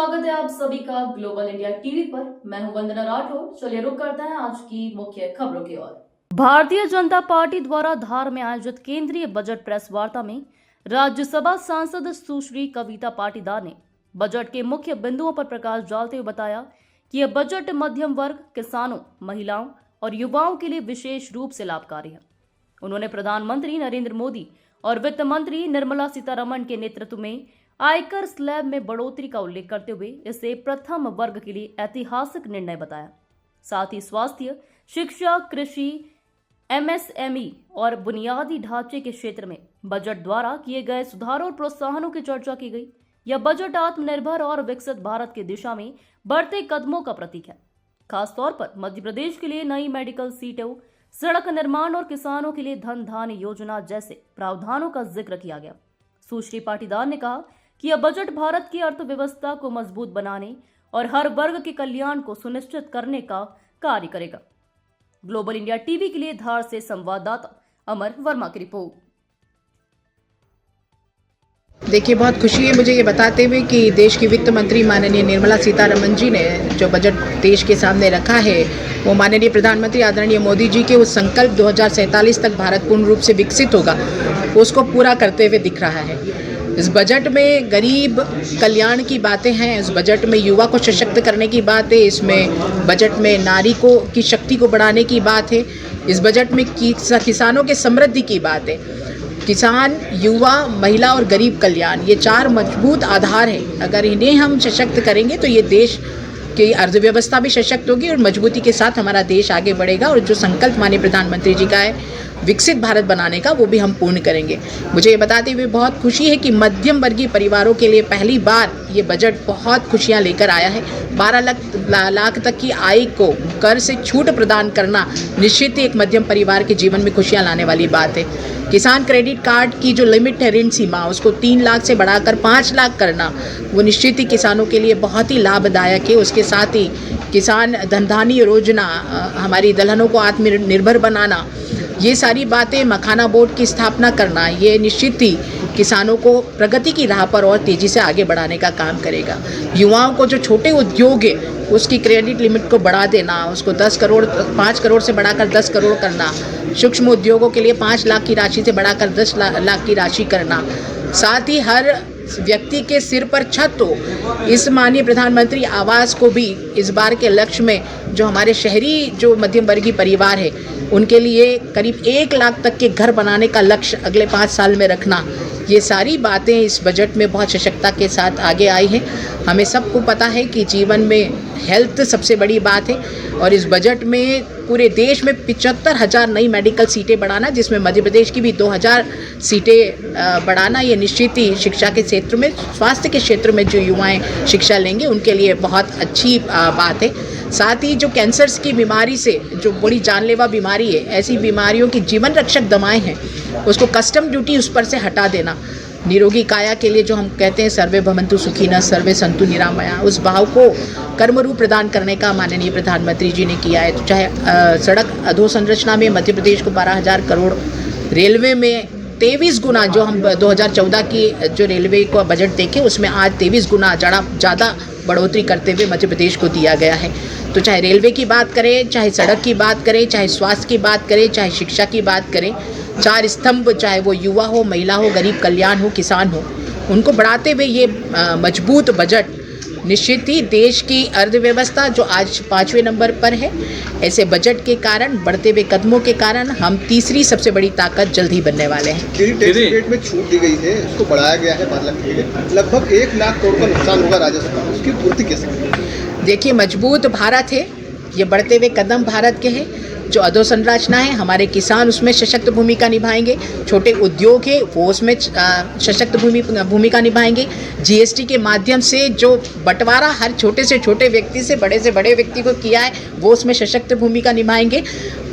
स्वागत है आप सभी का ग्लोबल इंडिया टीवी पर। मैं हूं वंदना राठौर। चलिए रुक करते हैं आज की मुख्य खबरों की ओर। भारतीय जनता पार्टी द्वारा धार में आयोजित केंद्रीय बजट प्रेस वार्ता में राज्यसभा सांसद सुश्री कविता पाटीदार ने बजट के मुख्य बिंदुओं पर प्रकाश डालते हुए बताया कि यह बजट मध्यम वर्ग, किसानों, महिलाओं और युवाओं के लिए विशेष रूप से लाभकारी है। उन्होंने प्रधानमंत्री नरेंद्र मोदी और वित्त मंत्री निर्मला सीतारमण के नेतृत्व में आयकर स्लैब में बढ़ोतरी का उल्लेख करते हुए इसे प्रथम वर्ग के लिए ऐतिहासिक निर्णय बताया। साथ ही स्वास्थ्य, शिक्षा, कृषि, एमएसएमई और बुनियादी ढांचे के क्षेत्र में बजट द्वारा किए गए सुधारों और प्रोत्साहनों की चर्चा की गई। यह बजट आत्मनिर्भर और विकसित भारत की दिशा में बढ़ते कदमों का प्रतीक है। खासतौर पर मध्य प्रदेश के लिए नई मेडिकल सीटों, सड़क निर्माण और किसानों के लिए धन धान्य योजना जैसे प्रावधानों का जिक्र किया गया। सुश्री पाटीदार ने कहा कि यह बजट भारत की अर्थव्यवस्था को मजबूत बनाने और हर वर्ग के कल्याण को सुनिश्चित करने का कार्य करेगा। ग्लोबल इंडिया टीवी के लिए धार से संवाददाता अमर वर्मा की रिपोर्ट। देखिए, बहुत खुशी है मुझे ये बताते हुए कि देश की वित्त मंत्री माननीय निर्मला सीतारमण जी ने जो बजट देश के सामने रखा है वो माननीय प्रधानमंत्री आदरणीय मोदी जी के उस संकल्प 2047 तक भारत पूर्ण रूप से विकसित होगा उसको पूरा करते हुए दिख रहा है। इस बजट में गरीब कल्याण की बातें हैं, इस बजट में युवा को सशक्त करने की बात है, इसमें बजट में नारी को की शक्ति को बढ़ाने की बात है, इस बजट में किसानों के समृद्धि की बात है। किसान, युवा, महिला और गरीब कल्याण, ये चार मजबूत आधार हैं। अगर इन्हें हम सशक्त करेंगे तो ये देश की अर्थव्यवस्था भी सशक्त होगी और मजबूती के साथ हमारा देश आगे बढ़ेगा और जो संकल्प माननीय प्रधानमंत्री जी का है विकसित भारत बनाने का वो भी हम पूर्ण करेंगे। मुझे ये बताते हुए बहुत खुशी है कि मध्यम वर्गीय परिवारों के लिए पहली बार ये बजट बहुत खुशियां लेकर आया है। 12 लाख तक की आय को कर से छूट प्रदान करना निश्चित ही एक मध्यम परिवार के जीवन में खुशियां लाने वाली बात है। किसान क्रेडिट कार्ड की जो लिमिट है ऋण सीमा उसको 3 लाख से बढ़ाकर 5 लाख करना वो निश्चित ही किसानों के लिए बहुत ही लाभदायक है। उसके साथ ही किसान धन धान्य योजना, हमारी दलहनों को आत्मनिर्भर बनाना, ये सारी बातें, मखाना बोर्ड की स्थापना करना, ये निश्चित ही किसानों को प्रगति की राह पर और तेज़ी से आगे बढ़ाने का काम करेगा। युवाओं को जो छोटे उद्योग है उसकी क्रेडिट लिमिट को बढ़ा देना, उसको 5 करोड़ से बढ़ाकर 10 करोड़ करना, सूक्ष्म उद्योगों के लिए 5 लाख की राशि से बढ़ाकर 10 लाख की राशि करना, साथ ही हर व्यक्ति के सिर पर छत हो। इस माननीय प्रधानमंत्री आवास को भी इस बार के लक्ष्य में जो हमारे शहरी जो मध्यम वर्गीय परिवार है उनके लिए करीब 1 लाख तक के घर बनाने का लक्ष्य अगले 5 साल में रखना, ये सारी बातें इस बजट में बहुत सशक्तता के साथ आगे आई हैं। हमें सबको पता है कि जीवन में हेल्थ सबसे बड़ी बात है और इस बजट में पूरे देश में 75,000 नई मेडिकल सीटें बढ़ाना, जिसमें मध्य प्रदेश की भी 2,000 सीटें बढ़ाना, ये निश्चित ही शिक्षा के क्षेत्र में, स्वास्थ्य के क्षेत्र में जो युवाएं शिक्षा लेंगे उनके लिए बहुत अच्छी बात है। साथ ही जो कैंसर्स की बीमारी से, जो बड़ी जानलेवा बीमारी है, ऐसी बीमारियों की जीवन रक्षक दवाएं हैं उसको कस्टम ड्यूटी उस पर से हटा देना, निरोगी काया के लिए जो हम कहते हैं सर्वे भवन्तु सुखिनः सर्वे सन्तु निरामया, उस भाव को कर्मरूप प्रदान करने का माननीय प्रधानमंत्री जी ने किया है। तो चाहे सड़क अधोसंरचना में मध्य प्रदेश को 12,000 करोड़, रेलवे में 23 गुना, जो हम 2014 की जो रेलवे को बजट देखे उसमें आज 23 गुना ज़्यादा बढ़ोतरी करते हुए मध्य प्रदेश को दिया गया है। तो चाहे रेलवे की बात करें, चाहे सड़क की बात करें, चाहे स्वास्थ्य की बात करें, चाहे शिक्षा की बात करें, 4 स्तंभ, चाहे वो युवा हो, महिला हो, गरीब कल्याण हो, किसान हो, उनको बढ़ाते हुए ये मजबूत बजट निश्चित ही देश की अर्थव्यवस्था जो आज 5वें नंबर पर है, ऐसे बजट के कारण, बढ़ते हुए कदमों के कारण हम तीसरी सबसे बड़ी ताकत जल्द ही बनने वाले हैं। टैक्स रेट में छूट दी गई है, उसको बढ़ाया गया है 5 लाख के, लगभग 1 लाख करोड़ का नुकसान होगा राजस्व का, उसकी पूर्ति कैसे? देखिए, मजबूत भारत है, ये बढ़ते हुए कदम भारत के हैं। जो अधोसंरचना है, हमारे किसान उसमें सशक्त भूमिका निभाएंगे, छोटे उद्योग है वो उसमें सशक्त भूमिका निभाएंगे। जीएसटी के माध्यम से जो बंटवारा हर छोटे से छोटे व्यक्ति से बड़े व्यक्ति को किया है वो उसमें सशक्त भूमिका निभाएंगे।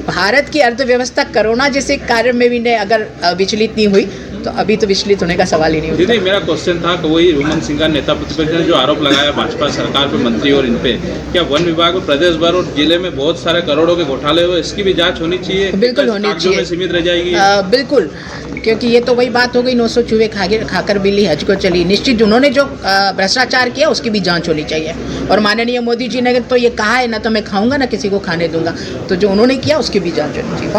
भारत की अर्थव्यवस्था कोरोना जैसे कार्य में भी अगर विचलित नहीं हुई तो अभी तो विचलित होने का सवाल ही नहीं जी होता। नहीं, मेरा क्वेश्चन था कि वही हेमंत सिंह नेता प्रतिपक्ष ने जो आरोप लगाया भाजपा सरकार पे, मंत्री और इन पे, क्या वन विभाग में प्रदेश भर और जिले में बहुत सारे करोड़ों के घोटाले हुए, इसकी भी जांच होनी चाहिए? बिल्कुल होनी कागजों में चाहिए। सीमित रह जाएगी? बिल्कुल, क्योंकि ये तो वही बात हो गई 900 चूहे खाकर बिल्ली हज को चली। निश्चित उन्होंने जो भ्रष्टाचार किया उसकी भी जांच होनी चाहिए। और माननीय मोदी जी ने तो ये कहा है, ना तो मैं खाऊंगा ना किसी को खाने दूंगा, तो जो उन्होंने किया उसकी भी जांच होनी चाहिए।